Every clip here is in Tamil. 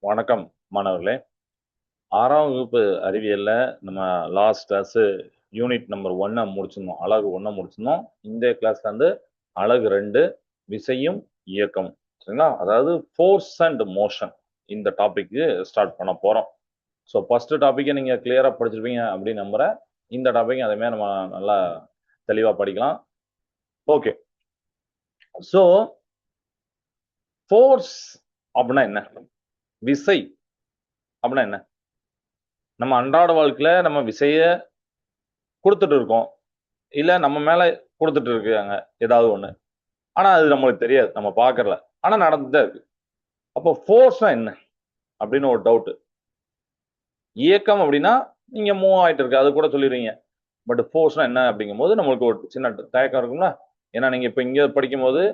வணக்கம் மாணவர்களே. 6ஆம் வகுப்பு அறிவியல்ல நம்ம லாஸ்ட் கிளாஸ் யூனிட் நம்பர் 1 முடிச்சிருந்தோம். அலகு 1 முடிச்சிருந்தோம். இந்த கிளாஸ்ல வந்து அலகு 2 விசையும் இயக்கம். சரிங்களா? அதாவது ஃபோர்ஸ் அண்ட் மோஷன் இந்த டாபிக் ஸ்டார்ட் பண்ண போறோம். ஸோ ஃபர்ஸ்ட் டாபிக்கை நீங்க கிளியரா படிச்சிருப்பீங்க அப்படின்னு நம்புறேன். இந்த டாபிக் அதே மாதிரி நம்ம நல்லா தெளிவா படிக்கலாம். ஓகே. ஸோ ஃபோர்ஸ் அப்படின்னா என்ன? விசை அப்படின்னா என்ன? நம்ம அன்றாட வாழ்க்கையில நம்ம விசைய கொடுத்துட்டு இருக்கோம். இல்ல நம்ம மேல கொடுத்துட்டு இருக்காங்க ஏதாவது ஒண்ணு. ஆனா அது நம்மளுக்கு தெரியாது. நம்ம பார்க்கறல. ஆனா நடந்துட்டு தான் இருக்கு. அப்போ ஃபோர்ஸ்னா என்ன? அப்படின்னு ஒரு டவுட். இயக்கம் அப்படின்னா நீங்க மூவ் ஆயிட்டு இருக்கு. அது கூட சொல்லிடுவீங்க. பட் ஃபோர்ஸ்னா என்ன அப்படிங்கும்போது நம்மளுக்கு ஒரு சின்ன தயக்கம் இருக்கும்ல. ஏன்னா நீங்க இப்ப இங்க படிக்கும்போது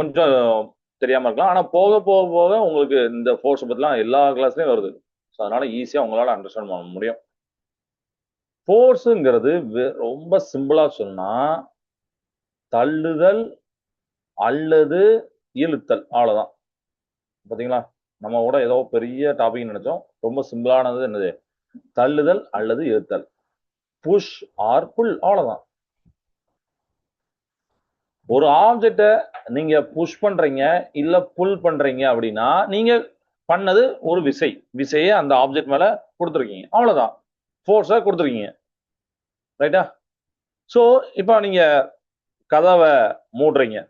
கொஞ்சம் தெரியாம இருக்கலாம். ஆனா போக போக போக உங்களுக்கு இந்த ஃபோர்ஸ் பத்திலாம் எல்லா கிளாஸ்லயும் வருது. ஸோ அதனால ஈஸியா உங்களால அண்டர்ஸ்டாண்ட் பண்ண முடியும். ஃபோர்ஸுங்கிறது ரொம்ப சிம்பிளா சொன்னா தள்ளுதல் அல்லது இழுத்தல் அவ்வளவுதான். பாத்தீங்களா? நம்ம கூட ஏதோ பெரிய டாபிக் நினைச்சோம். ரொம்ப சிம்பிளானது என்னது? தள்ளுதல் அல்லது இழுத்தல். புஷ் ஆர் புல் அவ்வளவுதான். ஒரு ஆப்ஜெக்ட நீங்க புஷ் பண்றீங்க இல்ல புல் பண்றீங்க அப்படின்னா நீங்க பண்ணது ஒரு விசை. விசையை அந்த ஆப்ஜெக்ட் மேல கொடுத்துருக்கீங்க. அவ்வளவுதான். ஃபோர்ஸா கொடுத்துருக்கீங்க. ரைட்டா? சோ இப்போ நீங்க கதவை மூடுறீங்க.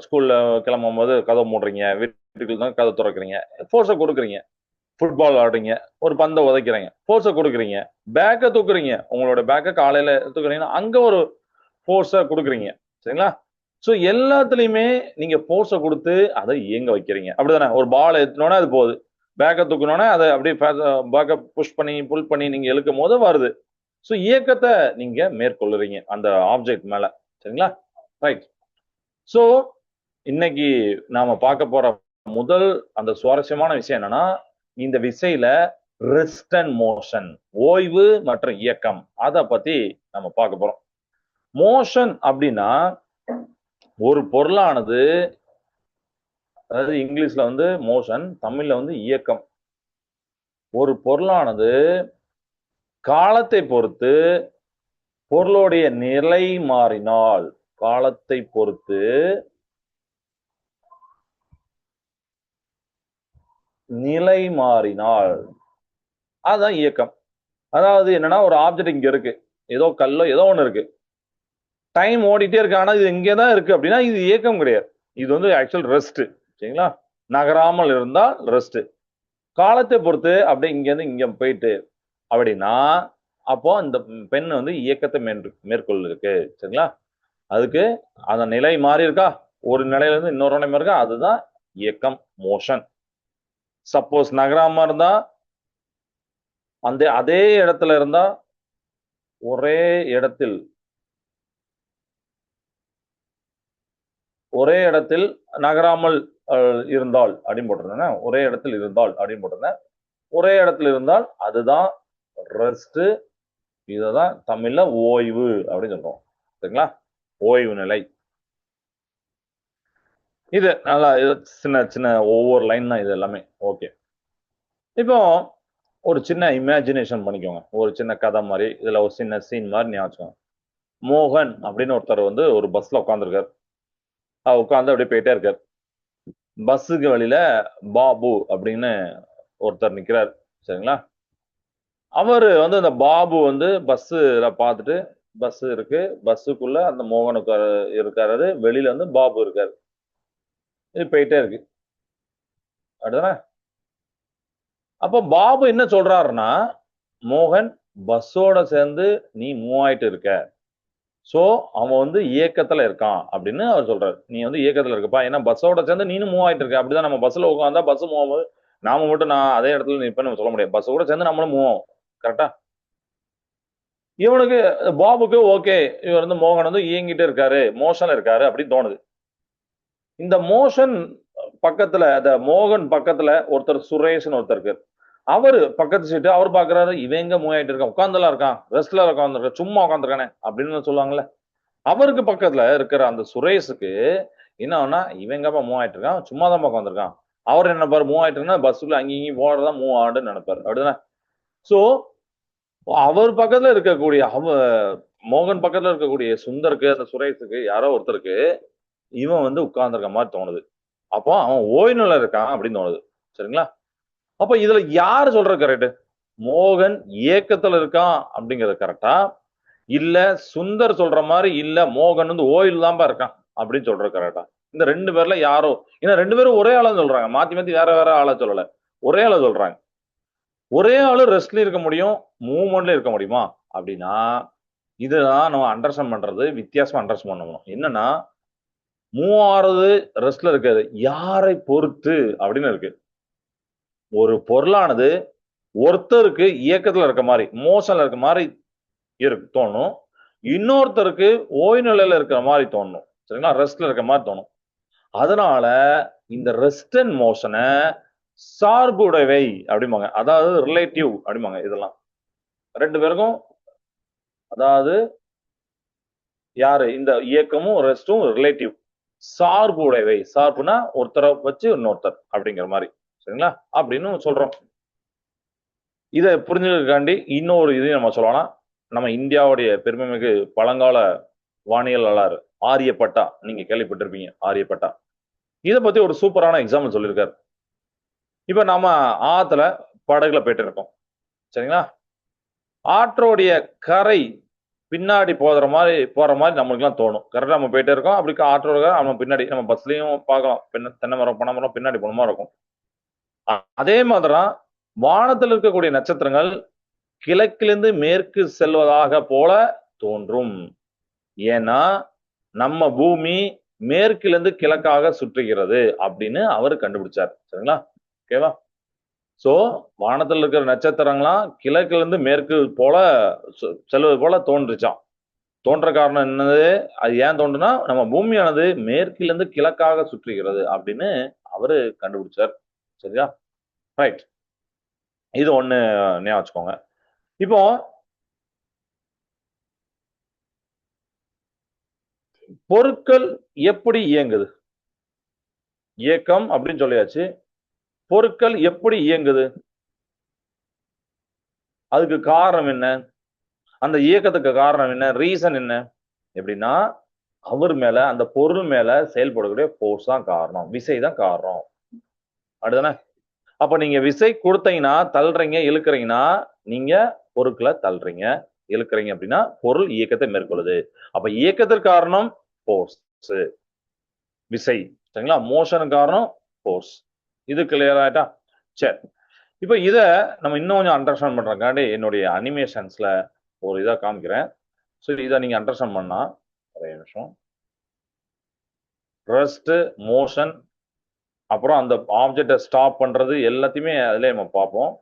ஸ்கூல்ல கிளம்பும் போது கதவை மூடுறீங்க. வீட்டுக்குள்ள தான் கதவை திறக்கிறீங்க. ஃபோர்ஸை கொடுக்குறீங்க. ஃபுட்பால் ஆடுறீங்க. ஒரு பந்தை உதைக்கிறீங்க. ஃபோர்ஸை கொடுக்குறீங்க. பேக்கை தூக்குறீங்க. உங்களோட பேக்கை காலையில தூக்குறீங்கன்னா அங்க ஒரு ஃபோர்ஸை கொடுக்குறீங்க. சரிங்களா? ஸோ எல்லாத்துலயுமே நீங்க ஃபோர்ஸை கொடுத்து அதை இயங்க வைக்கிறீங்க. அப்படிதானே? ஒரு பால் எத்தினோடனே அது போகுது. பேக்கை தூக்கினோடனே அதை அப்படியே பேக்கை புஷ் பண்ணி புல் பண்ணி நீங்க இழுக்கும் போது வருது. ஸோ இயக்கத்தை நீங்க மேற்கொள்ளுறீங்க அந்த ஆப்ஜெக்ட் மேல. சரிங்களா? ரைட். ஸோ இன்னைக்கு நாம பார்க்க போற முதல் அந்த சுவாரஸ்யமான விஷயம் என்னன்னா இந்த விசையில ரெஸ்ட் அண்ட் மோஷன், ஓய்வு மற்றும் இயக்கம், அதை பத்தி நம்ம பார்க்க போறோம். மோஷன் அப்படின்னா ஒரு பொருளானது, அதாவது இங்கிலீஷ்ல வந்து மோஷன், தமிழ்ல வந்து இயக்கம். ஒரு பொருளானது காலத்தை பொறுத்து பொருளுடைய நிலை மாறினால், காலத்தை பொறுத்து நிலை மாறினால் அதுதான் இயக்கம். அதாவது என்னன்னா ஒரு ஆப்ஜெக்ட் இங்க இருக்கு, ஏதோ கல்லோ ஏதோ ஒண்ணு இருக்கு, டைம் ஓடிட்டே இருக்கு, ஆனா இது இங்கதான் இருக்கு அப்படின்னா இது இயக்கம் கிடையாது. இது வந்து ஆக்சுவல் ரெஸ்ட். சரிங்களா? நகராமல் இருந்தால் ரெஸ்ட். காலத்தை பொறுத்து அப்படியே இங்க இருந்து இங்க போயிட்டு அப்படின்னா அப்போ இந்த பெண் வந்து இயக்கத்தை மேற்கொள்ள இருக்கு. சரிங்களா? அதுக்கு அந்த நிலை மாறி இருக்கா, ஒரு நிலையில இருந்து இன்னொரு நிலை இருக்கா, அதுதான் இயக்கம், மோஷன். சப்போஸ் நகராம இருந்தா அந்த அதே இடத்துல இருந்தா ஒரே இடத்தில் ஒரே இடத்தில் நகராமல் இருந்தால் அப்படின்னு போட்டிருந்தேன். ஒரே இடத்தில் இருந்தால் அப்படின்னு போட்டிருந்தேன். ஒரே இடத்துல இருந்தால் அதுதான் ரெஸ்ட். இததான் தமிழ்ல ஓய்வு அப்படின்னு சொல்றோம். சரிங்களா? ஓய்வு நிலை. இது நல்லா சின்ன சின்ன ஒவ்வொரு லைன் தான் இது எல்லாமே. ஓகே. இப்போ ஒரு சின்ன இமேஜினேஷன் பண்ணிக்கோங்க. ஒரு சின்ன கதை மாதிரி, இதுல ஒரு சின்ன சீன் மாதிரி ஞாபகம். மோகன் அப்படின்னு ஒருத்தர் வந்து ஒரு பஸ்ல உட்காந்துருக்காரு. உட்காந்து அப்படியே போயிட்டே இருக்காரு. பஸ்ஸுக்கு வழியில பாபு அப்படின்னு ஒருத்தர் நிக்கிறார். சரிங்களா? அவரு வந்து அந்த பாபு வந்து பஸ்ல பார்த்துட்டு, பஸ் இருக்கு, பஸ்ஸுக்குள்ள அந்த மோகன் இருக்காரு, வெளியில வந்து பாபு இருக்காரு. இது போயிட்டே இருக்கு. அப்படிதானே? அப்போ பாபு என்ன சொல்றாருன்னா, மோகன் பஸ்ஸோட சேர்ந்து நீ மூவ் ஆயிட்டு இருக்க. சோ அவன் வந்து இயக்கத்துல இருக்கான் அப்படின்னு அவர் சொல்றாரு. நீ வந்து இயக்கத்துல இருக்கப்பா, ஏன்னா பஸ்ஸோட சேர்ந்து நீனும் மூவ் ஆயிட்டு இருக்க. அப்படிதான் நம்ம பஸ்ல உட்காந்தா பஸ் மூவ் ஆகும்போது நாம மட்டும் நான் அதே இடத்துல நிற்பேன்னு நம்ம சொல்ல முடியாது. பஸ் கூட சேர்ந்து நம்மளும் மூவ் ஆகும். கரெக்டா? இவனுக்கு பாபுக்கு ஓகே, இவர் வந்து மோகன் வந்து இயங்கிட்டு இருக்காரு, மோஷன்ல இருக்காரு அப்படின்னு தோணுது. இந்த மோஷன் பக்கத்துல, அந்த மோகன் பக்கத்துல ஒருத்தர் சுரேஷ்னு ஒருத்தர் இருக்காரு. அவரு பக்கத்து சீட்டு அவர் பாக்குறாரு, இவன் எங்க மூவ் ஆயிட்டு இருக்கான், உட்கார்ந்துலாம் இருக்கான், ரெஸ்ட்ல உட்காந்துருக்கான், சும்மா உட்காந்துருக்கானே அப்படின்னு சொல்லுவாங்கல்ல. அவருக்கு பக்கத்துல இருக்கிற அந்த சுரேஷுக்கு என்ன ஆகும்னா, இவன் எங்கப்பா மூவ் ஆயிட்டு இருக்கான், சும்மா தான் உட்காந்துருக்கான். அவர் என்ன நினைப்பாரு, மூவ் ஆயிட்டுன்னா பஸ்ஸுக்குள்ள அங்கேயும் இங்கேயும் போறதான் மூவ் ஆடுன்னு நினைப்பாரு. அப்படிதானே? சோ அவர் பக்கத்துல இருக்கக்கூடிய மோகன் பக்கத்துல இருக்கக்கூடிய சுந்தருக்கு, அந்த சுரேஷுக்கு, யாரோ ஒருத்தருக்கு இவன் வந்து உட்கார்ந்துருக்க மாதிரி தோணுது. அப்போ அவன் ஓய்வு நிலை இருக்கான் அப்படின்னு தோணுது. சரிங்களா? அப்ப இதுல யாரு சொல்றது கரெக்ட்? மோகன் ஏக்கத்துல இருக்கான் அப்படிங்கிறது கரெக்டா? இல்ல சுந்தர் சொல்ற மாதிரி இல்ல மோகன் வந்து ஓயில் தான்ப்பா இருக்கான் அப்படின்னு சொல்றது கரெக்டா? இந்த 2 பேர்ல யாரோ, ஏன்னா 2 பேரும் ஒரே ஆளா சொல்றாங்க, மாத்தி மாத்தி வேற வேற ஆளா சொல்லல, ஒரே ஆளா சொல்றாங்க. ஒரே ஆளு ரெஸ்ட்லயும் இருக்க முடியும், மூவ்மெண்ட்லயும் இருக்க முடியுமா அப்படின்னா, இதுதான் நம்ம அண்டர்ஸ்டாண்ட் பண்றது, வித்தியாசமா அண்டர்ஸ்டாண்ட் பண்ணணும். என்னன்னா, மூவ் ஆறது ரெஸ்ட்ல இருக்காது, யாரை பொறுத்து அப்படின்னு இருக்கு. ஒரு பொருளானது ஒருத்தருக்கு இயக்கத்துல இருக்க மாதிரி, மோஷன்ல இருக்க மாதிரி தோணும். இன்னொருத்தருக்கு ஓய்வு நிலையில இருக்கிற மாதிரி தோணும். சரிங்களா? ரெஸ்ட்ல இருக்க மாதிரி தோணும். அதனால இந்த ரெஸ்ட் அண்ட் மோஷனை சார்புடையவை அப்படிம்பாங்க. அதாவது ரிலேட்டிவ் அப்படிம்பாங்க இதெல்லாம். 2 பேருக்கும், அதாவது யாரு இந்த இயக்கமும் ரெஸ்டும் ரிலேட்டிவ், சார்புடையவை. சார்புனா ஒருத்தரை வச்சு இன்னொருத்தர் அப்படிங்கிற மாதிரி. சரிங்களா? அப்படின்னு சொல்றோம். இதை புரிஞ்சுக்காண்டி இன்னொரு இதையும் நம்ம சொல்லலாம். நம்ம இந்தியாவுடைய பெருமைமிகு பழங்கால வானியலாளர் ஆரியப்பட்டா, நீங்க கேள்விப்பட்டிருப்பீங்க ஆரியப்பட்டா, இதை பத்தி ஒரு சூப்பரான எக்ஸாம்பிள் சொல்லியிருக்காரு. இப்ப நம்ம ஆத்துல படகுல போயிட்டு இருக்கோம். சரிங்களா? ஆற்றோடைய கரை பின்னாடி போற மாதிரி நம்மளுக்கு எல்லாம் தோணும். கரெக்டா நம்ம போயிட்டே இருக்கோம். அப்படி ஆற்றோட நம்ம பின்னாடி, நம்ம பஸ்லயும் பார்க்கலாம், தென்னை மரம் பனை மரம் பின்னாடி போன மாதிரி இருக்கும். அதே மாதிரிதான் வானத்தில் இருக்கக்கூடிய நட்சத்திரங்கள் கிழக்கிலிருந்து மேற்கு செல்வதாக போல தோன்றும். ஏன்னா நம்ம பூமி மேற்கிலிருந்து கிழக்காக சுற்றுகிறது அப்படின்னு அவர் கண்டுபிடிச்சார். சரிங்களா? ஓகேவா? சோ வானத்தில் இருக்கிற நட்சத்திரங்களாம் கிழக்குல இருந்து மேற்கு போல செல்வது போல தோன்றுச்சான். தோன்ற காரணம் என்னது? அது ஏன் தோன்றுனா, நம்ம பூமியானது மேற்கிலிருந்து கிழக்காக சுற்றுகிறது அப்படின்னு அவரு கண்டுபிடிச்சார். சரியா? ரைட். இது ஒண்ணு ஞாபகம் வச்சுக்கோங்க. இப்போ பொருட்கள் எப்படி இயங்குது? இயக்கம் அப்படின்னு சொல்லியாச்சு. பொருட்கள் எப்படி இயங்குது? அதுக்கு காரணம் என்ன? அந்த இயக்கத்துக்கு காரணம் என்ன? ரீசன் என்ன? எப்படின்னா, அவர் மேல, அந்த பொருள் மேல செயல்படக்கூடிய போர்ஸ் தான் காரணம், விசை தான் காரணம். அப்படிதானே? அப்ப நீங்க விசை கொடுத்தீங்கன்னா, தள்ளுறீங்க, இழுக்கிறீங்கன்னா, நீங்க பொருட்களை தள்ளுறீங்க, இழுக்கிறீங்க அப்படின்னா பொருள் இயக்கத்தை மேற்கொள்ளுது. அப்ப இயக்கத்திற்கு காரணம் போர்ஸ், விசை. சரிங்களா? மோஷன் காரணம் போர்ஸ். இது கிளியர் ஆயிட்டா? சரி. இப்ப இத நம்ம இன்னும் கொஞ்சம் அண்டர்ஸ்டாண்ட் பண்றதுக்காண்டி என்னுடைய அனிமேஷன்ஸ்ல ஒரு இதா காமிக்கிறேன். சரி, இதை நீங்க அண்டர்ஸ்டாண்ட் பண்ணா, ஒரே நிமிஷம். ரெஸ்ட், மோஷன், அப்புறம் அந்த ஆப்ஜெக்டை ஸ்டாப் பண்றது எல்லாத்தையுமே அதுல நம்ம பார்ப்போம்.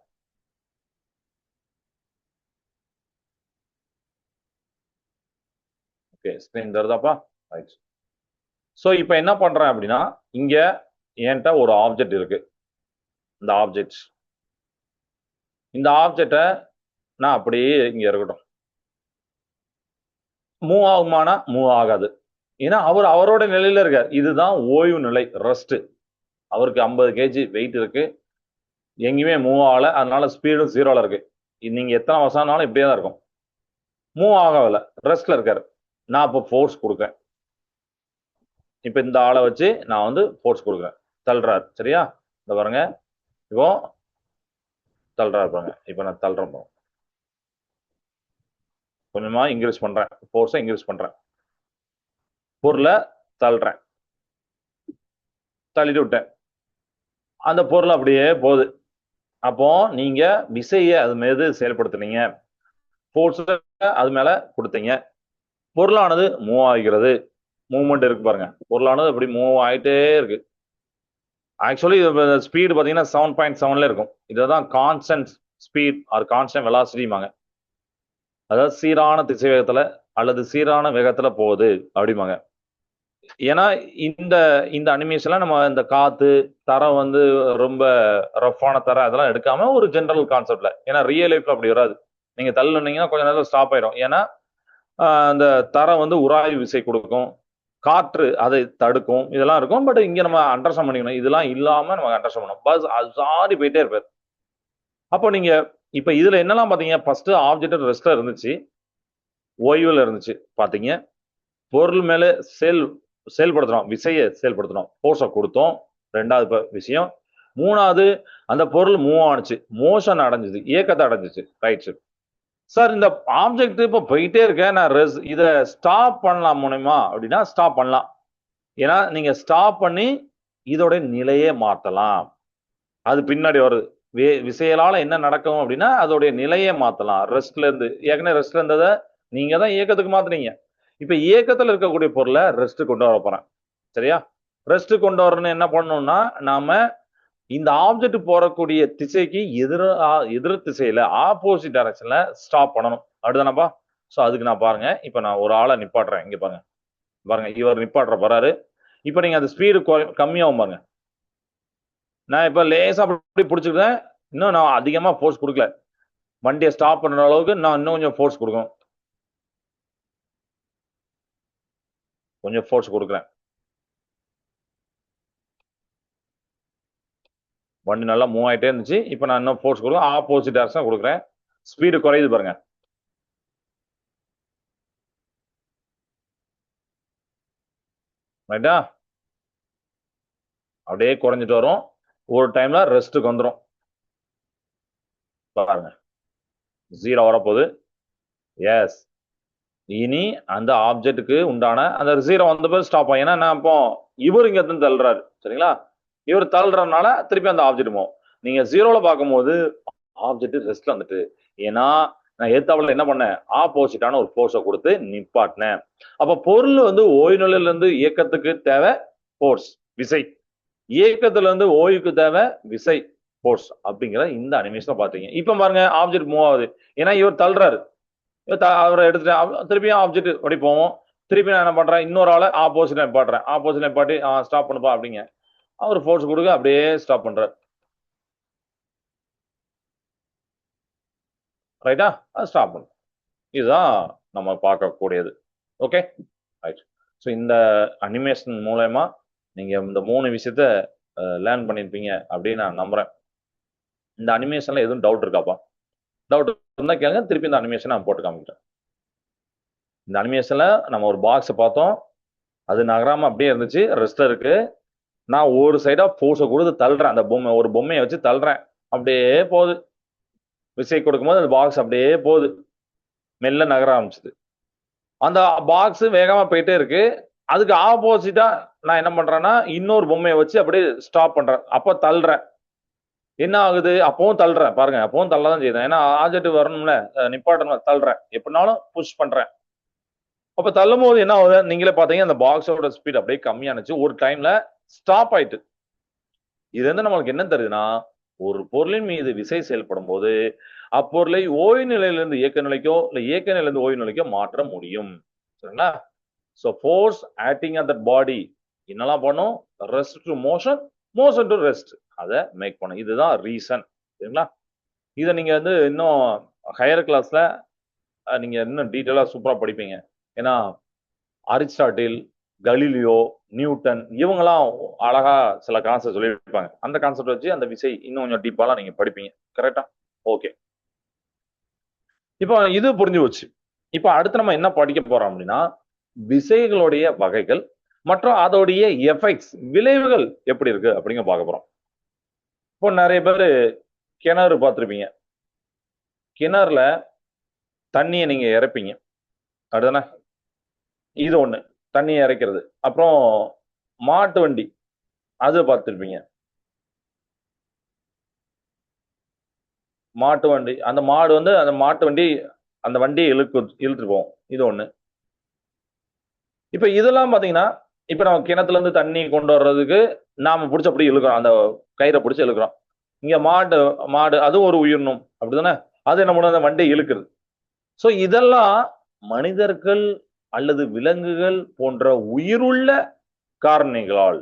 ஓகே, ஸ்கிரீன் தருதாப்பா? ரைட். ஸோ இப்போ என்ன பண்றேன் அப்படின்னா, இங்க என்கிட்ட ஒரு ஆப்ஜெக்ட் இருக்கு. இந்த ஆப்ஜெக்டை நான் அப்படியே இங்க இருக்கட்டும். மூவ் ஆகுமானா மூவ் ஆகாது. ஏன்னா அவரோட நிலையில இருக்கார். இதுதான் ஓய்வு நிலை, ரெஸ்ட். அவருக்கு 50 கேஜி வெயிட் இருக்கு, எங்கேயுமே மூவ் ஆகல, அதனால ஸ்பீடும் 0ல இருக்கு. நீங்க எத்தனை வருஷம் ஆனாலும் இப்படியே தான் இருக்கும், மூவ் ஆகல, ரெஸ்ட்ல இருக்காரு. நான் இப்போ ஃபோர்ஸ் கொடுக்குறேன். இப்ப இந்த ஆளை வச்சு நான் வந்து ஃபோர்ஸ் கொடுக்குறேன், தள்ளுறாரு. சரியா? இந்த பாருங்க, இப்போ தள்ளுறாரு பாருங்க. இப்ப நான் தள்ளுறேன், கொஞ்சமா இன்க்ரீஸ் பண்றேன், ஃபோர்ஸை இன்க்ரீஸ் பண்றேன், பொருளை தள்ளுறேன், தள்ளிட்டு விட்டேன், அந்த பொருள் அப்படியே போகுது. அப்போ நீங்க விசையை அது மீது செயல்படுத்துனீங்க, ஃபோர்ஸ் அது மேல கொடுத்தீங்க, பொருளானது மூவ் ஆகிறது. மூவ்மெண்ட் இருக்கு பாருங்க, பொருளானது அப்படி மூவ் ஆயிட்டே இருக்கு. ஆக்சுவலி ஸ்பீடு பாத்தீங்கன்னா 7.7ல இருக்கும். இதுதான் கான்ஸ்டன்ட் ஸ்பீட் ஆர் கான்ஸ்டன்ட் வெலாசிட்டிமாங்க. அதாவது சீரான திசை வேகத்துல அல்லது சீரான வேகத்துல போகுது அப்படிம்பாங்க. ஏன்னா இந்த இந்த அனிமேஷன்ல நம்ம இந்த காத்து தரம் வந்து ரொம்ப ரஃப்பான தரம் அதெல்லாம் எடுக்காம ஒரு ஜென்ரல் கான்செப்ட்ல, ஏன்னா ரியல் லைஃப்ல அப்படி வராது. நீங்க தள்ளுனீங்கன்னா கொஞ்ச நேரம் ஸ்டாப் ஆயிடும். ஏன்னா அந்த தரம் வந்து உராய்வு விசை கொடுக்கும், காற்று அதை தடுக்கும், இதெல்லாம் இருக்கும். பட் இங்க நம்ம அண்டர்ஸ்டாண்ட் பண்ணிக்கணும், இதெல்லாம் இல்லாம நம்ம அண்டர்ஸ்டாண்ட் பண்ணணும். பஸ் அது சாரி போயிட்டே இருப்பாரு. அப்போ நீங்க இப்ப இதுல என்னெல்லாம் பாத்தீங்க, ஃபர்ஸ்ட் ஆப்ஜெக்ட் ரெஸ்ட்ல இருந்துச்சு, ஓய்வுல இருந்துச்சு பாத்தீங்க. பொருள் மேல செயல்படுத்துறோம், விசையை செயல்படுத்துறோம், போர்ஸை கொடுத்தோம். ரெண்டாவது விஷயம். மூணாவது, அந்த பொருள் மூவ் ஆனிச்சு, மோஷன் அடைஞ்சது, இயக்கத்தை அடைஞ்சிச்சு. ரைட் சார், இந்த ஆப்ஜெக்ட் இப்ப போயிட்டே இருக்கேன், நான் இதை ஸ்டாப் பண்ணலாம் முடியுமா அப்படின்னா ஸ்டாப் பண்ணலாம். ஏன்னா நீங்க ஸ்டாப் பண்ணி இதோட நிலையே மாத்தலாம். அது பின்னாடி வருது. விசையலால என்ன நடக்கும் அப்படின்னா அதோடைய நிலையை மாத்தலாம். ரெஸ்ட்ல இருந்து, ஏற்கனவே ரெஸ்ட்ல இருந்ததை நீங்க தான் இயக்கத்துக்கு மாத்துனீங்க. இப்ப இயக்கத்துல இருக்கக்கூடிய பொருளை ரெஸ்ட் கொண்டு வர போறேன். சரியா? ரெஸ்ட் கொண்டு வரணும்னு என்ன பண்ணணும்னா, நாம இந்த ஆப்ஜெக்ட் போறக்கூடிய திசைக்கு எதிர் திசையில ஆப்போசிட் டைரக்ஷன்ல ஸ்டாப் பண்ணணும். அப்படிதானப்பா? சோ அதுக்கு நான் பாருங்க, இப்ப நான் ஒரு ஆளை நிப்பாட்டுறேன். இங்க பாருங்க, பாருங்க, இவர் நிப்பாட்டுற போறாரு. இப்ப நீங்க அந்த ஸ்பீடு கம்மியாகும் பாருங்க. நான் இப்ப லேசா அப்படி பிடிச்சிக்கிறேன். இன்னும் நான் அதிகமா ஃபோர்ஸ் கொடுக்கல. வண்டியை ஸ்டாப் பண்ற அளவுக்கு நான் இன்னும் கொஞ்சம் ஃபோர்ஸ் கொடுக்கணும். கொஞ்சம் ஃபோர்ஸ் கொடுக்குறேன். வண்டி நல்லா மூவ் ஆயிட்டே இருந்துச்சு. இப்ப நான் இன்னும் ஃபோர்ஸ் கொடுக்குறேன், ஆப்போசிட் டைரக்ஷன் கொடுக்குறேன். ஸ்பீடு குறையுது பாருங்க. ரைட்டா? அப்படியே குறைஞ்சிட்டு வரும். ஒரு டைம்ல ரெஸ்ட்டுக்கு வந்துடும். பாருங்க, 0 வரப்போகுது. எஸ், இனி அந்த ஆப்ஜெக்ட்டுக்கு உண்டான அந்த 0 வந்த பிறகு ஸ்டாப் ஆகும். ஏன்னா நான் இப்போ இவர் இங்க இருந்து தள்ளுறாரு. சரிங்களா? இவர் தள்ளுறதுனால திருப்பி அந்த ஆப்ஜெக்ட் போகும். நீங்க 0ல பார்க்கும்போது ஆப்ஜெக்ட் ரெஸ்ட்ல வந்துட்டு, ஏன்னா நான் ஏத்தாப்புல என்ன பண்ணேன், ஆப்போசிட்டான ஒரு ஃபோர்ஸை கொடுத்து நிப்பாட்டினேன். அப்ப பொருள் வந்து ஓய்வு நிலையில இருந்து இயக்கத்துக்கு தேவை ஃபோர்ஸ், விசை. இயக்கத்துல இருந்து ஓய்வுக்கு தேவை விசை, ஃபோர்ஸ். அப்படிங்கிற இந்த அனிமேஷன் பாத்தீங்க. இப்ப பாருங்க, ஆப்ஜெக்ட் மூவ் ஆகுது. ஏன்னா இவர் தள்ளுறாரு. அவரை எடுத்துட்டு திருப்பியும் ஆப்ஜெக்ட் அப்படி போவோம். திருப்பி நான் என்ன பண்றேன், இன்னொரு ஆளை ஆப்போசிட் நிப்பாட்டுறேன். ஆப்போசிட் நிப்பாட்டி ஸ்டாப் பண்ணுப்பா அப்படிங்க. அவர் ஃபோர்ஸ் கொடுக்க அப்படியே ஸ்டாப் பண்றாரு. ரைட்டா? அது ஸ்டாப் பண்ணும். இதுதான் நம்ம பார்க்கக்கூடியது. Okay, right. ஸோ இந்த அனிமேஷன் மூலயமா நீங்க இந்த 3 விஷயத்த லேர்ன் பண்ணியிருப்பீங்க அப்படின்னு நான் நம்புறேன். இந்த அனிமேஷன்ல எதுவும் டவுட் இருக்காப்பா? டவுட் இருந்தா கேளுங்க, திருப்பி இந்த அனிமேஷன் நான் போட்டு காமிக்கிறேன். இந்த அனிமேஷன்ல நம்ம ஒரு பாக்ஸ் பார்த்தோம், அது நகராம அப்படியே இருந்துச்சு, ரெஸ்ட்ல இருக்கு. நான் ஒரு சைடா ஃபோர்ஸை கொடுத்து தள்ளுறேன். அந்த பொம்மை, ஒரு பொம்மையை வச்சு தள்ளுறேன், அப்படியே போகுது. விசை கொடுக்கும்போது அந்த பாக்ஸ் அப்படியே போகுது, மெல்ல நகர ஆரம்பிச்சுது. அந்த பாக்ஸ் வேகமா போயிட்டே இருக்கு. அதுக்கு ஆப்போசிட்டா நான் என்ன பண்றேன்னா இன்னொரு பொம்மையை வச்சு அப்படியே ஸ்டாப் பண்றேன். அப்ப தள்ளுறேன். என்ன ஆகுது, அப்பவும் தள்ளுறேன். பாருங்க, அப்பவும் தள்ளதான் செய்யுது. ஏன்னா ஆப்ஜெக்ட் வரணும்ல, நிப்பாட்டணும், தள்ளுறேன். எப்படினாலும் புஷ் பண்றேன். அப்ப தள்ளும் போது என்ன ஆகுது, நீங்களே பாத்தீங்க, அந்த பாக்ஸோட ஸ்பீட் அப்படியே கம்மியானுச்சு. ஒரு டைம்ல ஸ்டாப் ஆயிட்டு. இது வந்து நம்மளுக்கு என்ன தருதுன்னா, ஒரு பொருளின் மீது விசை செயல்படும் போது அப்பொருளை ஓய்வு நிலையிலிருந்து இயக்க நிலைக்கோ இல்ல இயக்க நிலையிலிருந்து ஓய்வு நிலைக்கோ மாற்ற முடியும். சரிங்களா? So force acting on that body என்னெல்லாம் பண்ணும், rest to motion, motion to rest, அதை மேக் பண்ணும். இதுதான் ரீசன். சரிங்களா? இதை நீங்க வந்து இன்னும் ஹையர் கிளாஸ்ல நீங்க இன்னும் டீட்டெயிலா சூப்பரா படிப்பீங்க. ஏன்னா அரிஸ்டாட்டில், கலீலியோ, நியூட்டன் இவங்கெல்லாம் அழகா சில கான்செப்ட் சொல்லியிருப்பாங்க. அந்த கான்செப்ட் வச்சு அந்த விசை இன்னும் கொஞ்சம் டீப்பாலாம் நீங்க படிப்பீங்க. கரெக்டா? ஓகே, இப்போ இது புரிஞ்சு போச்சு. இப்போ அடுத்து நம்ம என்ன படிக்க போறோம் அப்படின்னா, விசைகளுடைய வகைகள் மற்றும் அதோடைய எஃபெக்ட்ஸ், விளைவுகள் எப்படி இருக்கு அப்படிங்க பார்க்க போறோம். இப்போ நிறைய பேர் கிணறு பார்த்துருப்பீங்க. கிணறுல தண்ணியை நீங்க இறைப்பீங்க, அப்படிதானே? இது ஒண்ணு, தண்ணியை இறைக்கிறது. அப்புறம் மாட்டு வண்டி, அது பார்த்துருப்பீங்க. மாட்டு வண்டி, அந்த மாடு வந்து அந்த மாட்டு வண்டி அந்த வண்டியை இழுத்துட்டு போவோம். இது ஒண்ணு. இப்ப இதெல்லாம் பாத்தீங்கன்னா, இப்ப நம்ம கிணத்துல இருந்து தண்ணி கொண்டு வர்றதுக்கு நாம பிடிச்ச அப்படி இழுக்கிறோம், அந்த கயிறை பிடிச்சி இழுக்கிறோம். இங்க மாடு மாடு அதுவும் ஒரு உயிரினம், அப்படிதானே? அது என்ன பண்ணும், அந்த வண்டியை இழுக்குது. சோ இதெல்லாம் மனிதர்கள் அல்லது விலங்குகள் போன்ற உயிருள்ள காரணிகளால்,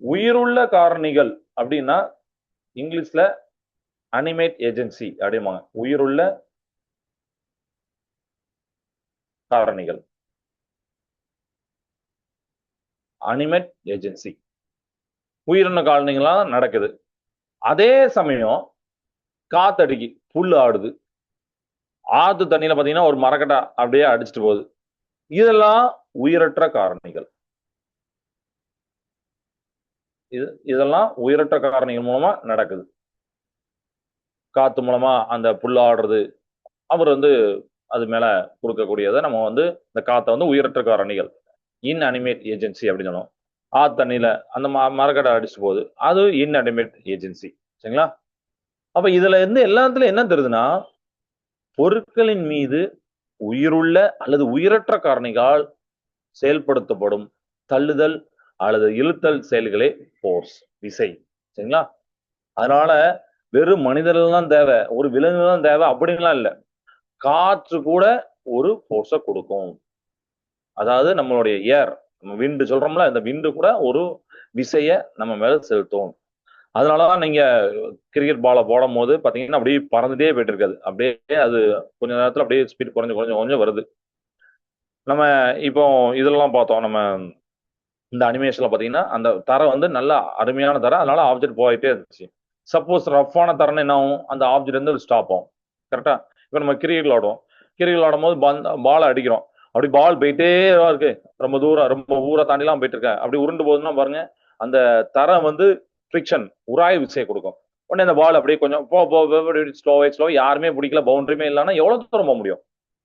உயிருள்ள காரணிகள் அப்படின்னா இங்கிலீஷ்ல அனிமேட் ஏஜென்சி அப்படிம்பாங்க. உயிருள்ள காரணிகள். அனிமேட் ஏஜென்சி, உயிரின காலனிகளாம் நடக்குது. அதே சமயம் காத்தடிக்கு புல் ஆடுது, ஆத்து தண்ணியில பாத்தீங்கன்னா ஒரு மரக்கட்டை அப்படியே அடிச்சுட்டு போகுது. இதெல்லாம் உயிரற்ற காரணிகள். இதெல்லாம் உயிரற்ற காரணிகள் மூலமா நடக்குது. காத்து மூலமா அந்த புல் ஆடுறது, அவர் அது மேல கொடுக்கக்கூடியதை நம்ம இந்த காத்தை உயிரற்ற காரணிகள், இன்அனிமேட் ஏஜென்சி அப்படின்னு சொல்லுவோம். தண்ணியில அந்த மரக்கடை அடிச்சு போகுது, அது இன்அனிமேட் ஏஜென்சி. சரிங்களா? அப்ப இதுல இருந்து எல்லாத்துலயும் என்ன தெரியுதுன்னா, பொருட்களின் மீது உயிருள்ள அல்லது உயிரற்ற காரணிகளால் செயல்படுத்தப்படும் தள்ளுதல் அல்லது இழுத்தல் செயல்களே போர்ஸ், விசை. சரிங்களா? அதனால வெறும் மனிதர்கள் தான் தேவை, ஒரு விலங்குகள் தான் தேவை அப்படின்லாம் இல்லை. காற்று கூட ஒரு போர்ஸை கொடுக்கும். அதாவது நம்மளுடைய ஏர், விண்டு சொல்றோம்ல, இந்த விண்டு கூட ஒரு விசைய நம்ம மேல செலுத்தும். அதனாலதான் நீங்க கிரிக்கெட் பாலை போடும் போது பாத்தீங்கன்னா அப்படியே பறந்துட்டே போயிட்டு இருக்காது, அப்படியே அது கொஞ்ச நேரத்துல அப்படியே ஸ்பீட் குறைஞ்சு குறைஞ்சு கொஞ்சம் வருது. நம்ம இப்போ இதெல்லாம் பார்த்தோம், நம்ம இந்த அனிமேஷன்ல பாத்தீங்கன்னா அந்த தரை நல்ல அருமையான தரை, அதனால ஆப்ஜெக்ட் போயிட்டே இருந்துச்சு. சப்போஸ் ரஃப்பான தரன்னு என்ன ஆகும், அந்த ஆப்ஜெக்ட் ஸ்டாப் ஆகும். கரெக்டா? இப்ப நம்ம கிரிக்கெட் விளாடுவோம், கிரிக்கெட் விளாடும் போது பால் அடிக்கிறோம், அப்படி பால் போயிட்டே இருக்கு, ரொம்ப தூரம் ரொம்ப ஊரை தாண்டிலாம் போயிட்டு இருக்க, அப்படி உருண்டு போகுதுன்னா பாருங்க, அந்த தரை ஃப்ரிக்ஷன், உராய் விசையை கொடுக்கும். உடனே அந்த பால் அப்படியே கொஞ்சம் ஸ்லோ, யாருமே பிடிக்கல, பவுண்டரியுமே இல்லைன்னா எவ்வளவு தூரம் போக முடியும்?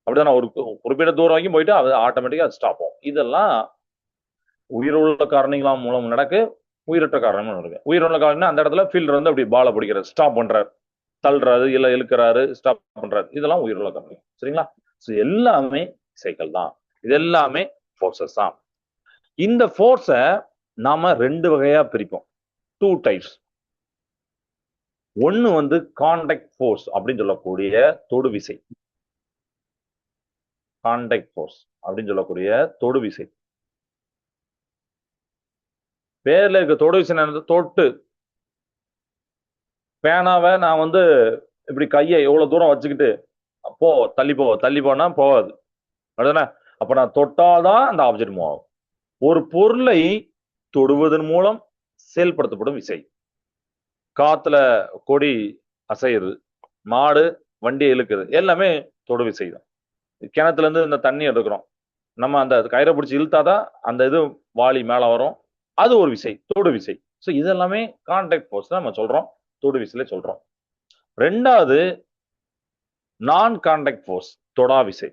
அப்படிதான் ஒரு குறிப்பிட்ட தூரம் வரைக்கும் போயிட்டு அது ஆட்டோமேட்டிக்கா அது ஸ்டாப் ஆகும். இதெல்லாம் உயிருள்ள காரணிகளாம் மூலம் நடக்கு, உயிரற்ற காரணமும் இருக்கு. உயிருள்ள காரணம் அந்த இடத்துல ஃபீல்டர் அப்படி பாலை பிடிக்கிறார், ஸ்டாப் பண்றாரு, தள்ளுறாரு, இல்ல இழுக்கிறாரு, ஸ்டாப் பண்றாரு, இதெல்லாம் உயிருள்ள காரணம். சரிங்களா? எல்லாமே சைக்கிள் தான், இது எல்லாமே ஃபோர்ஸஸ் தான். இந்த ஃபோர்ஸை நாம ரெண்டு வகையா பிரிப்போம், 2 டைப்ஸ். ஒன்னு கான்டாக்ட் ஃபோர்ஸ் அப்படின்னு சொல்லக்கூடிய தொடு விசை, கான்டாக்ட் ஃபோர்ஸ் அப்படின்னு சொல்லக்கூடிய தொடு விசை. பேர்ல இருக்க தொடு விசை தொட்டு பேனாவை நான் இப்படி கையை எவ்வளவு தூரம் வச்சுக்கிட்டு போ தள்ளி போனா போகாது, அப்படிதானே? அப்ப நான் தொட்டாதான் அந்த ஆப்ஜெக்ட் மூவ் ஆகும். ஒரு பொருளை தொடுவதன் மூலம் செயல்படுத்தப்படும் விசை. காத்துல கொடி அசையுது, மாடு வண்டி இழுக்குது, எல்லாமே தொடு விசை தான். கிணத்துல இருந்து இந்த தண்ணி எடுக்கிறோம், நம்ம அந்த கயிறை பிடிச்சி இழுத்தாதான் அந்த இது வாளி மேல வரும், அது ஒரு விசை, தொடு விசை. ஸோ இதெல்லாமே கான்டாக்ட் ஃபோர்ஸ் நம்ம சொல்றோம், தொடு விசையில சொல்றோம். ரெண்டாவது நான் கான்டாக்ட் ஃபோர்ஸ், தொடா விசை.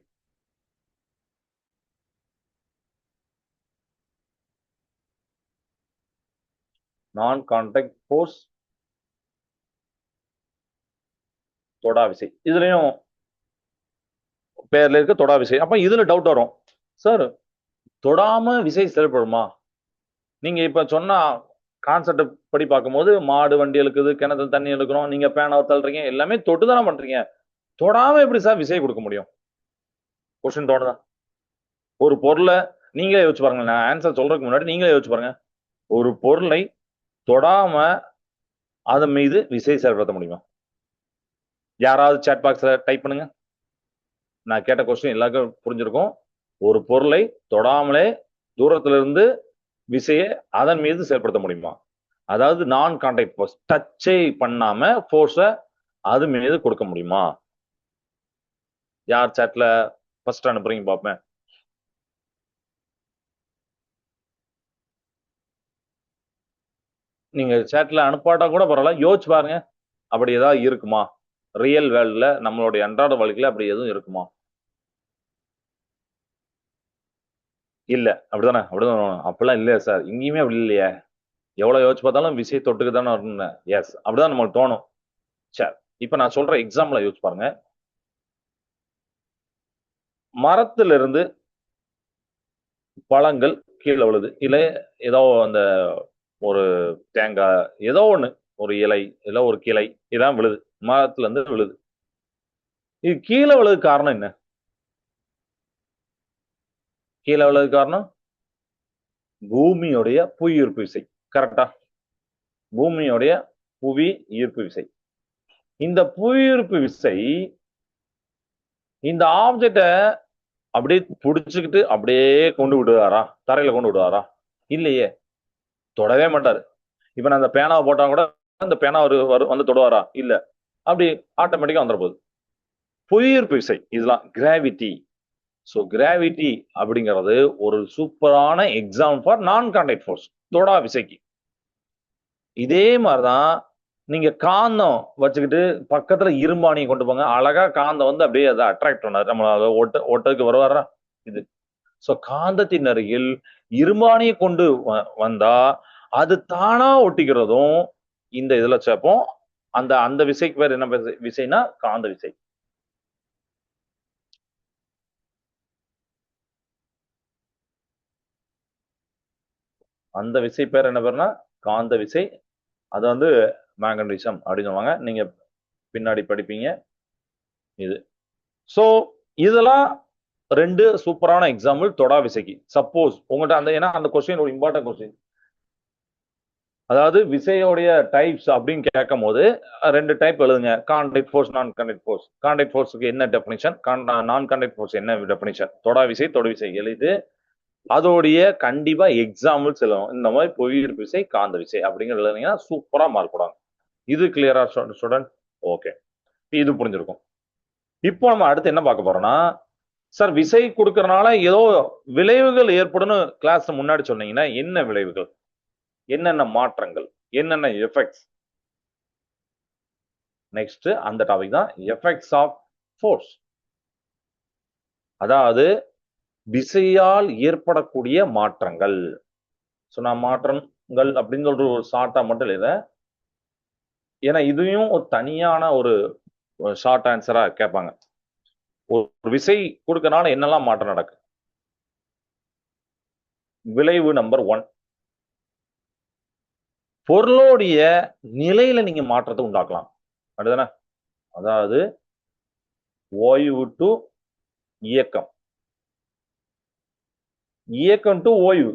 நான் கான்டாக்ட் ஃபோர்ஸ், தொடா விசை. இதுலயும் பேர்ல இருக்க தொடா விசை. அப்ப இதுல டவுட் வரும், சார் தொடாம விசை செயல்படுமா? நீங்க இப்ப சொன்ன கான்செப்ட் படி பார்க்கும்போது மாடு வண்டி இழுக்குது, கிணத்துல தண்ணி இழுக்கிறோம், நீங்க பேனாவை தள்ளுறீங்க, எல்லாமே தொட்டு தானே பண்றீங்க, தொடாம எப்படி சார் விசை கொடுக்க முடியும்? கொஸ்டின் தோணுதா? ஒரு பொருளை நீங்களே யோசிச்சு பாருங்க, நான் ஆன்சர் சொல்றதுக்கு முன்னாடி நீங்களே யோசிச்சு பாருங்க. ஒரு பொருளை தொடாம அதன் மீது விசை செயல்படுத்த முடியுமா? யாராவது சாட் பாக்ஸ்ல டைப் பண்ணுங்க. நான் கேட்ட கொஸ்டின் எல்லாருக்கும் புரிஞ்சிருக்கும். ஒரு பொருளை தொடாமலே தூரத்துல இருந்து விசையை அதன் மீது செயல்படுத்த முடியுமா? அதாவது நான் கான்டாக்ட் ஃபோர்ஸ், டச்சை பண்ணாம ஃபோர்ஸை அது மீது கொடுக்க முடியுமா? யார் சாட்ல ஃபர்ஸ்ட் அனுப்புறீங்க பார்ப்பேன். நீங்க சாட்ல அனுப்பாட்டா கூட பரவாயில்ல, யோசிச்சு பாருங்க, அப்படி ஏதாவது இருக்குமா? ரியல் வேர்ல்ட்ல நம்மளுடைய அன்றாட வாழ்க்கையில அப்படி எதுவும் இருக்குமா? இல்ல, அப்படிதானே? அப்படிதான். அப்படிலாம் இல்லையா சார்? இங்கேயுமே அப்படி இல்லையே, எவ்வளவு யோசிச்சு பார்த்தாலும் விசை தொட்டுக்கு தானே வரணும். எஸ், அப்படிதான் நமக்கு தோணும். சரி, இப்ப நான் சொல்ற எக்ஸாம்பிள யோசிச்சு பாருங்க. மரத்துல இருந்து பழங்கள் கீழே விழுது, இல்ல ஏதோ அந்த ஒரு தேங்காய், ஏதோ ஒண்ணு, ஒரு இலை, ஏதோ ஒரு கிளை இதான் விழுது, மரத்துல இருந்து விழுது. இது கீழே விழுது காரணம் என்ன? கீழே விழுது காரணம் பூமியோடைய புவி ஈர்ப்பு விசை. கரெக்டா? பூமியோடைய புவி ஈர்ப்பு விசை. இந்த புவி ஈர்ப்பு விசை இந்த ஆப்ஜெக்ட அப்படியே புடிச்சுக்கிட்டு அப்படியே கொண்டு விடுவாரா? தரையில கொண்டு விடுவாரா? இல்லையே, தொடவே மாட்டாரு. இப்ப நான் அந்த பேனாவை போட்டா கூட அந்த பேனா வந்து தொடுவாரா? இல்ல. அப்படி ஆட்டோமேட்டிக்கா வந்துட போகுது. புவியீர்ப்பு விசை இதெல்லாம் கிராவிட்டி. ஸோ கிராவிட்டி அப்படிங்கிறது ஒரு சூப்பரான எக்ஸாம்பிள் ஃபார் நான் கான்டாக்ட் ஃபோர்ஸ், தொடா விசைக்கு. இதே மாதிரிதான் நீங்க காந்தம் வச்சுக்கிட்டு பக்கத்துல இரும்பாணியை கொண்டு போங்க, அழகா காந்தம் வந்து அப்படியே அதை அட்ராக்ட் பண்ணாரு, நம்ம ஒட்டதுக்கு வருவாரா இது. ஸோ காந்தத்தின் அருகில் இரும்பாணியை கொண்டு வந்தா அது தானா ஒட்டிக்கிறதும் இந்த இதுல சேர்ப்போம். அந்த அந்த விசைக்கு பேர் என்ன விசைனா காந்த விசை. அந்த விசை பேர் என்ன பேருனா காந்த விசை. அது வந்து மேக்னடிசம் அப்படின்னு சொல்லுவாங்க, நீங்க பின்னாடி படிப்பீங்க இது. ஸோ இதெல்லாம் ரெண்டு சூப்பரான எக்ஸாம்பிள் தொடா விசைக்கு. சப்போஸ் உங்கள்கிட்ட அந்த ஏன்னா அந்த கொஸ்டின் ஒரு இம்பார்ட்டன்ட் கொஸ்டின், அதாவது விசையோடைய டைப்ஸ் அப்படின்னு கேட்கும் போது ரெண்டு டைப் எழுதுங்க, கான்டாக்ட் ஃபோர்ஸ், நான் கான்டாக்ட் ஃபோர்ஸ். கான்டாக்ட் ஃபோர்ஸுக்கு என்ன டெஃபினிஷன், நான் கான்டாக்ட் ஃபோர்ஸ் என்ன டெஃபினிஷன், தொடா விசை தொடு விசை எழுதி அதோடைய கண்டிப்பா எக்ஸாம்பிள் சொல்லணும். இந்த மாதிரி புவியீர்ப்பு விசை, காந்த விசை அப்படிங்கிறது எழுதுனீங்கன்னா சூப்பரா மார்க் போடுவாங்க. இது கிளியரா ஸ்டூடெண்ட்? ஓகே, இது புரிஞ்சிருக்கும். இப்போ நம்ம அடுத்து என்ன பார்க்க போறோம்னா, சார் விசை கொடுக்கறனால ஏதோ விளைவுகள் ஏற்படும் கிளாஸ் முன்னாடி சொன்னீங்கன்னா என்ன விளைவுகள், என்னென்ன மாற்றங்கள், என்னென்ன எஃபெக்ட்ஸ்? நெக்ஸ்ட் அந்த டாபிக் தான் எஃபெக்ட்ஸ் ஆஃப் ஃபோர்ஸ், அதாவது விசையால் ஏற்படக்கூடிய மாற்றங்கள். சொன்ன மாற்றங்கள் அப்படின்னு சொல்ற ஒரு ஷார்ட்டா மட்டும் இல்லை, ஏன்னா இதையும் ஒரு தனியான ஒரு ஷார்ட் ஆன்சரா கேட்பாங்க. ஒரு விசை கொடுக்கறனால என்னெல்லாம் மாற்றம் நடக்கு. விளைவு நம்பர் 1, பொருளோடைய நிலையில நீங்க மாற்றத்தை உண்டாக்கலாம். அப்படிதானே? அதாவது ஓய்வு டு இயக்கம், இயக்கம் டு ஓய்வு,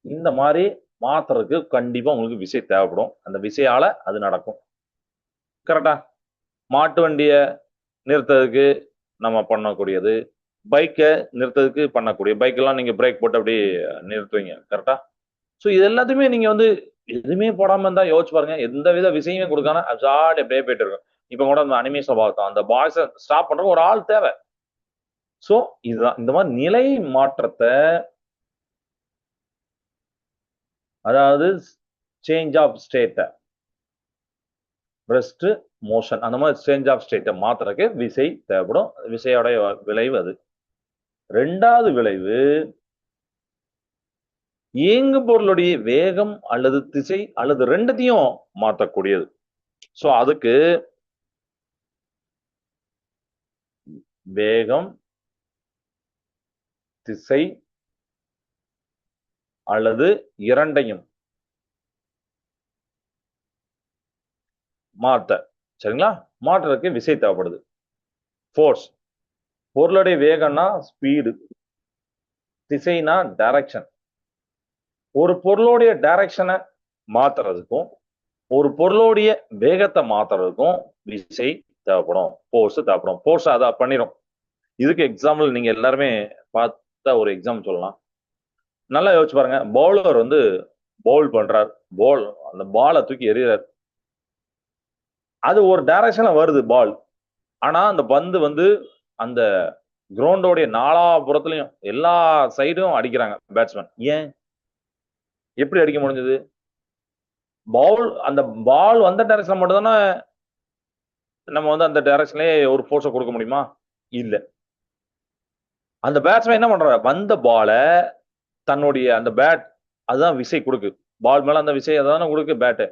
இந்த மாதிரி மாத்துறதுக்கு கண்டிப்பா உங்களுக்கு விசை தேவைப்படும். அந்த விசையால அது நடக்கும். கரெக்டா? மாட்டு வண்டிய நிறுத்ததுக்கு நம்ம பண்ணக்கூடியது, பைக்கை நிறுத்ததுக்கு பண்ணக்கூடிய, பைக்கெல்லாம் நீங்க பிரேக் போட்டு அப்படியே நிறுத்துவீங்க. கரெக்டா? ஸோ இது எல்லாத்தையுமே நீங்க வந்து எதுவுமே போடாம இருந்தா யோசிச்சு பாருங்க, எந்த வித விஷயமே கொடுக்காம அப்சார்ட் அப்படியே போயிட்டு இருக்கும். இப்ப கூட அந்த அனிமேஷன் பார்த்தோம், அந்த பாய்ஸை ஸ்டாப் பண்றதுக்கு ஒரு ஆள் தேவை. ஸோ இதுதான் இந்த மாதிரி நிலை மாற்றத்தை, அதாவது சேஞ்ச் ஆஃப் ஸ்டேட்டை, ரெஸ்ட், மோஷன், அந்த மாதிரி சேஞ்ச் ஆஃப் ஸ்டேட்டை மாத்துறதுக்கு விசை தேவைப்படும். விசையோட விளைவு அது. ரெண்டாவது விளைவு இயங்கு பொருளுடைய வேகம் அல்லது திசை அல்லது ரெண்டுத்தையும் மாற்றக்கூடியது. சோ அதுக்கு வேகம், திசை அல்லது இரண்டையும் மாற்ற, சரிங்களா, மாற்றுறதுக்கு விசை தேவைப்படுது. ஃபோர்ஸ், பொருளுடைய வேகம்னா ஸ்பீடு, திசைனா டைரக்ஷன். ஒரு பொருளுடைய டைரக்ஷனை மாத்துறதுக்கும் ஒரு பொருளுடைய வேகத்தை மாத்துறதுக்கும் விசை தேவைப்படும், ஃபோர்ஸ் தேவைப்படும். ஃபோர்ஸ் அதை பண்ணிடும். இதுக்கு எக்ஸாம்பிள் நீங்க எல்லாருமே பார்த்த ஒரு எக்ஸாம்பிள் சொல்லலாம். நல்லா யோசிச்சு பாருங்க, பவுலர் வந்து பவுல் பண்றார், அந்த பாலை தூக்கி எறிகிறார். அது ஒரு டைரக்ஷன்ல வருது பால், ஆனா அந்த பந்து வந்து அந்த கிரவுண்டோடைய நாலாபுறத்துலயும் எல்லா சைடும் அடிக்கிறாங்க பேட்ஸ்மேன். ஏன், எப்படி அடிக்க முடிஞ்சது? அந்த பால் வந்த டைரக்ஷன் மட்டும் தானே நம்ம வந்து அந்த டைரக்ஷன்லயே ஒரு ஃபோர்ஸை கொடுக்க முடியுமா? இல்ல. அந்த பேட்ஸ்மேன் என்ன பண்றாரு, வந்த பாலை தன்னுடைய அந்த பேட், அதுதான் விசை கொடுக்கு, பால் மேல அந்த விசை அதான கொடுக்கு, பேட்டு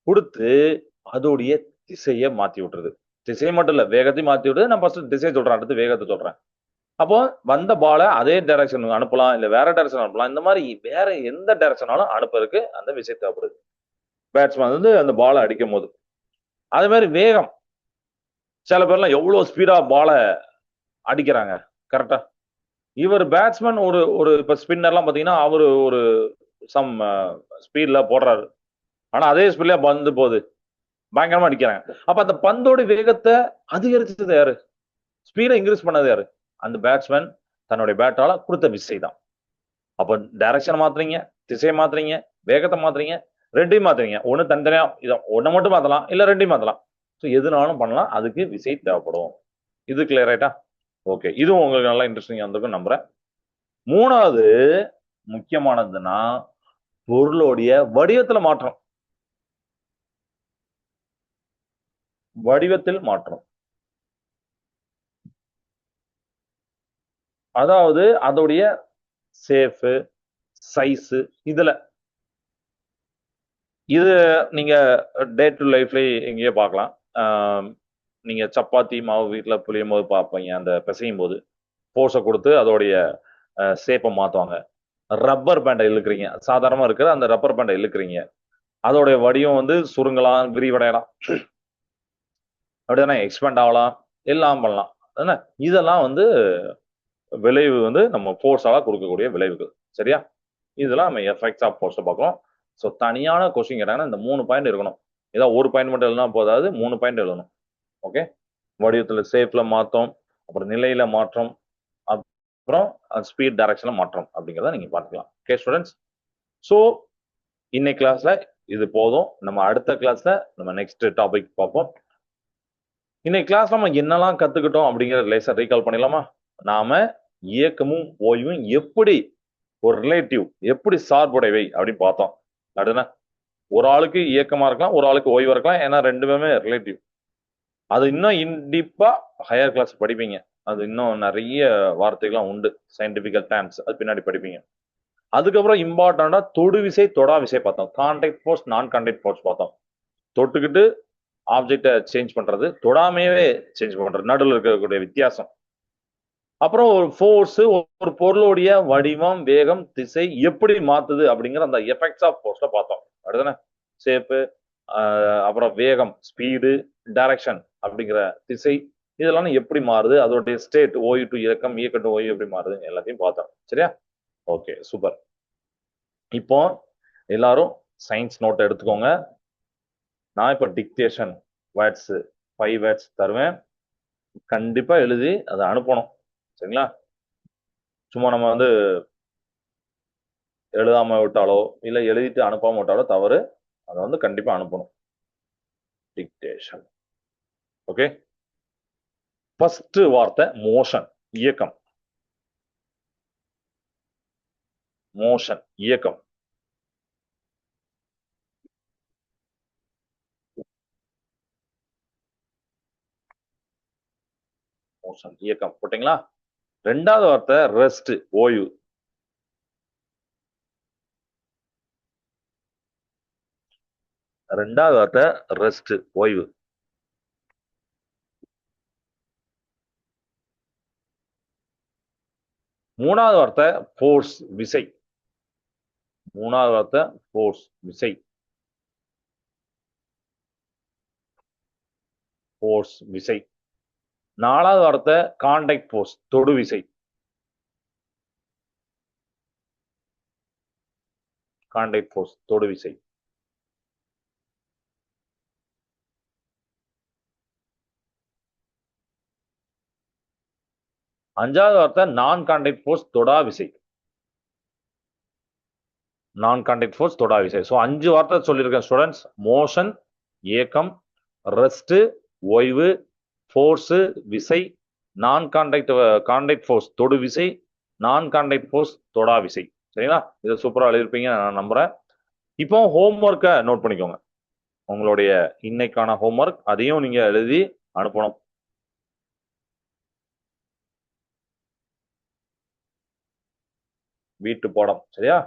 கொடுத்து அதோடைய திசையை மாத்தி விட்டுருது. திசையை மட்டும் இல்ல, வேகத்தையும் மாத்தி விட்டுது. நான் ஃபர்ஸ்ட் திசையை சொல்றேன், அடுத்து வேகத்தை சொல்றேன். அப்போ வந்த பாலை அதே டைரக்ஷன் அனுப்பலாம், இல்ல வேற டைரக்ஷன் அனுப்பலாம். இந்த மாதிரி வேற எந்த டைரக்ஷனாலும் அனுப்புறதுக்கு அந்த விசை தேவைப்படுது பேட்ஸ்மேன் வந்து அந்த பாலை அடிக்கும் போது. அதே மாதிரி வேகம், சில பேர்லாம் எவ்வளவு ஸ்பீடா பாலை அடிக்கிறாங்க. கரெக்டா? இவர் பேட்ஸ்மேன் ஒரு இப்ப ஸ்பின்னர்லாம் பாத்தீங்கன்னா அவரு ஒரு சம் ஸ்பீட்ல போடுறாரு, ஆனா அதே ஸ்பீட்ல பந்து போகுது, பயங்கரமா அடிக்கிறாங்க. அப்ப அந்த பந்தோட வேகத்தை அதிகரிச்சது யாரு, ஸ்பீடை இன்க்ரீஸ் பண்ணது யாரு? அந்த பேட்ஸ்மேன் தன்னுடைய பேட்டால கொடுத்த விசை தான். அப்ப டைரக்ஷன் மாத்துறீங்க, திசையை மாத்துறீங்க, வேகத்தை மாத்துறீங்க, ரெண்டையும் மாத்துறீங்க. ஒண்ணு தனித்தனியா இதை ஒன்றை மட்டும் மாத்தலாம், இல்ல ரெண்டையும் மாத்தலாம். ஸோ எதுனாலும் பண்ணலாம், அதுக்கு விசை தேவைப்படும். இது கிளியர் ஆயிட்டா? ஓகே, இதுவும் உங்களுக்கு நல்லா இன்ட்ரெஸ்டிங்கா இருந்திருக்கும் நம்புறேன். மூணாவது முக்கியமானதுன்னா பொருளுடைய வடிவத்துல மாற்றம். வடிவத்தில் மாற்றம், அதாவது அதோடைய ஷேப், சைஸ், இதுல இது நீங்க டே டு லைஃப்ல எங்கேயோ பார்க்கலாம். நீங்க சப்பாத்தி மாவு வீட்டில் புளியும் போது பார்ப்பீங்க, அந்த பிசையும் போது ஃபோர்ஸை கொடுத்து அதோடைய ஷேப்பை மாற்றுவாங்க. ரப்பர் பேண்டை இழுக்கிறீங்க, சாதாரணமாக இருக்கிற அந்த ரப்பர் பேண்டை இழுக்கிறீங்க, அதோடைய வடிவம் வந்து சுருங்கலாம், விரிவடையலாம், அப்படியே எக்ஸ்பேண்ட் ஆகலாம், எல்லாம் பண்ணலாம். என்ன இதெல்லாம் வந்து விளைவு வந்து நம்ம ஃபோர்ஸால கொடுக்கக்கூடிய விளைவுகள். சரியா? இதெல்லாம் நம்ம எஃபெக்ட்ஸ் ஆஃப் ஃபோர்ஸை பார்க்குறோம். ஸோ தனியான கொஸ்டின் கேட்டாங்கன்னா இந்த 3 பாயிண்ட் இருக்கணும். ஏதாவது ஒரு பாயிண்ட் மட்டும் எழுதினா போதாது, 3 பாயிண்ட் எழுதணும். ஓகே, வடிவத்தில் ஷேப்ல மாற்றம், அப்புறம் நிலையில மாற்றம், அப்புறம் ஸ்பீட் டைரக்ஷன்ல மாற்றம் அப்படிங்கிறத நீங்க பார்த்துக்கலாம். ஓகே ஸ்டூடெண்ட்ஸ், ஸோ இன்னைக்கு கிளாஸ்ல இது போதும். நம்ம அடுத்த கிளாஸ்ல நம்ம நெக்ஸ்ட் டாபிக் பார்ப்போம். இன்னைக்கு கிளாஸ் நம்ம என்னெல்லாம் கத்துக்கிட்டோம் அப்படிங்கிறத லேசா ரீகால் பண்ணிடலாமா? நாம இயக்கமும் ஓய்வும் எப்படி ஒரு ரிலேட்டிவ், எப்படி சார்புடையவை அப்படின்னு பார்த்தோம். அடுத்த ஒரு ஆளுக்கு இயக்கமா இருக்கலாம், ஒரு ஆளுக்கு ஓய்வா இருக்கலாம், ஏன்னா ரெண்டுமே ரிலேட்டிவ். அது இன்னும் இன்டீப்பா ஹையர் கிளாஸ் படிப்பீங்க. அது இன்னும் நிறைய வார்த்தைகள்லாம் உண்டு, சயின்டிபிக்கல் டேர்ம்ஸ், அது பின்னாடி படிப்பீங்க. அதுக்கப்புறம் இம்பார்ட்டண்டா தொடு விசை, தொடா விசை பார்த்தோம். கான்டாக்ட் ஃபோர்ஸ், நான் கான்டாக்ட் ஃபோர்ஸ் பார்த்தோம். தொட்டுக்கிட்டு ஆப்ஜெக்டை சேஞ்ச் பண்றது, தொடாமையவே சேஞ்ச் பண்றது, நடுவில் இருக்கக்கூடிய வித்தியாசம். அப்புறம் ஒரு ஃபோர்ஸ் ஒரு பொருளுடைய வடிவம், வேகம், திசை எப்படி மாத்துது அப்படிங்கிற அந்த எஃபெக்ட்ஸ் ஆஃப் ஃபோர்ஸ்ல பார்த்தோம். அடுத்தானே ஷேப்பு, அப்புறம் வேகம், ஸ்பீடு, டைரக்ஷன் அப்படிங்கிற திசை, இதெல்லாம் எப்படி மாறுது, அதோடைய ஸ்டேட், ஓய்வு டு இயக்கம், இயக்கம் டு ஓய்வு எப்படி மாறுது, எல்லாத்தையும் பார்த்தோம். சரியா? Okay, super. இப்போ எல்லாரும் சயின்ஸ் நோட் எடுத்துக்கோங்க. நான் இப்போ டிக்டேஷன் வேர்ட்ஸ் 5 வேர்ட்ஸ் தருவேன், கண்டிப்பா எழுதி அதை அனுப்பணும். சரிங்களா? சும்மா நம்ம வந்து எழுதாம விட்டாலோ இல்ல எழுதிட்டு அனுப்பாம விட்டாலோ தவறு. அதை வந்து கண்டிப்பா அனுப்பணும். டிக்டேஷன். ஓகே, ஃபர்ஸ்ட் வார்த்தை மோஷன், இயக்கம். மோஷன், இயக்கம். மோஷன், இயக்கம் போட்டீங்களா? ரெண்டாவது வார்த்தை ரெஸ்ட், ஓய்வு. ரெண்டாவது வார்த்தை ரெஸ்ட், ஓய்வு. மூணாவது வார்த்தை ஃபோர்ஸ், விசை. மூணாவது வார்த்தை ஃபோர்ஸ், விசை. ஃபோர்ஸ், விசை. நாலாவது வார்த்தை கான்டாக்ட் ஃபோர்ஸ், தொடு விசை. கான்டாக்ட் ஃபோர்ஸ், தொடு விசை. அஞ்சாவது வார்த்தை நான் கான்டாக்ட் ஃபோர்ஸ், தொடா விசை. நான் கான்டாக்ட் ஃபோர்ஸ், தொடா விசை. ஸோ 5 வார்த்தை சொல்லியிருக்கேன் ஸ்டூடெண்ட்ஸ். மோஷன், இயக்கம், ரெஸ்ட், ஓய்வு, ஃபோர்ஸ், விசை, நான் கான்டாக்ட் ஃபோர்ஸ், தொடு விசை, நான் கான்டாக்ட் ஃபோர்ஸ், தொடா விசை. சரிங்களா? இதை சூப்பராக எழுதியிருப்பீங்க நான் நம்புறேன். இப்போ ஹோம்ஒர்க்கை நோட் பண்ணிக்கோங்க. உங்களுடைய இன்னைக்கான ஹோம்ஒர்க் அதையும் நீங்க எழுதி அனுப்பணும். வீட்டு பாடம். சரியா?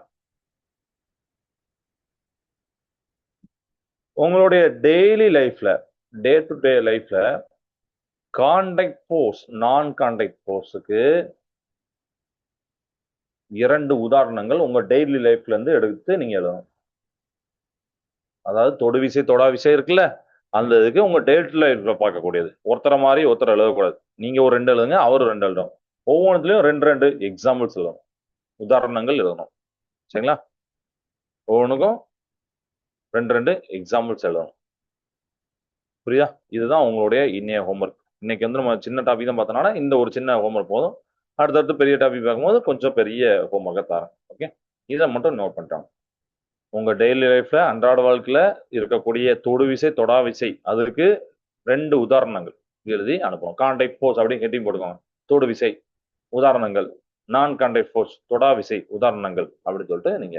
உங்களுடைய டெய்லி லைஃப்ல, டே டு டே லைஃப்ல கான்டாக்ட் ஃபோர்ஸ், நான் கான்டாக்ட் ஃபோர்ஸுக்கு 2 உதாரணங்கள் உங்க டெய்லி லைஃப்ல இருந்து எடுத்து நீங்க எழுதணும். அதாவது தொடு விசை, தொடா விசை இருக்குல்ல, அந்த இதுக்கு உங்க டே டு லைஃப்ல பார்க்கக்கூடியது. ஒருத்தரை மாதிரி ஒருத்தர் எழுதக்கூடாது. நீங்க ஒரு 2 எழுதுங்க, அவர் 2 எழுதணும். ஒவ்வொன்றுலயும் 2 எக்ஸாம்பிள்ஸ் எழுதணும், உதாரணங்கள் எழுதணும். சரிங்களா? ஒவ்வொன்றுக்கும் 2 எக்ஸாம்பிள்ஸ் எழுதணும். புரியுதா? இதுதான் உங்களுடைய இன்னைய ஹோம்ஒர்க். இன்னைக்கு வந்து நம்ம சின்ன டாபிக் தான் பார்த்தனால இந்த ஒரு சின்ன ஹோம்ஒர்க் போதும். அடுத்தடுத்து பெரிய டாபிக் பார்க்கும்போது கொஞ்சம் பெரிய ஹோம்ஒர்க்கை தரேன். ஓகே, இதை மட்டும் நோட் பண்ணிட்டாங்க. உங்க டெய்லி லைஃப்ல அன்றாட வாழ்க்கையில இருக்கக்கூடிய தொடுவிசை தொடாவிசை அதற்கு 2 உதாரணங்கள் எழுதி அனுப்பணும். கான்டாக்ட் ஃபோர்ஸ் அப்படின்னு ஹெட்டிங் போட்டுக்கோங்க. தொடுவிசை உதாரணங்கள், நான் கான்டாக்ட் ஃபோர்ஸ் தொடாவிசை உதாரணங்கள் அப்படின்னு சொல்லிட்டு நீங்க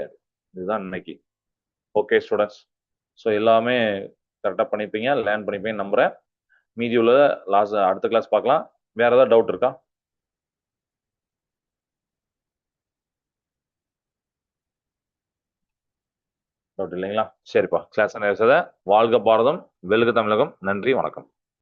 இதுதான் இன்னைக்கு. ஓகே ஸ்டூடெண்ட்ஸ், ஸோ எல்லாமே கரெக்டாக பண்ணிப்பீங்க, லேர்ன் பண்ணிப்பீங்கன்னு நம்புறேன். மீதி உள்ள அடுத்த கிளாஸ் பார்க்கலாம். வேற ஏதாவது டவுட் இருக்கா? டவுட் இல்லைங்களா? சரிப்பா, கிளாஸ் வாழ்க பாரதம், வெல்க தமிழகம். நன்றி, வணக்கம்.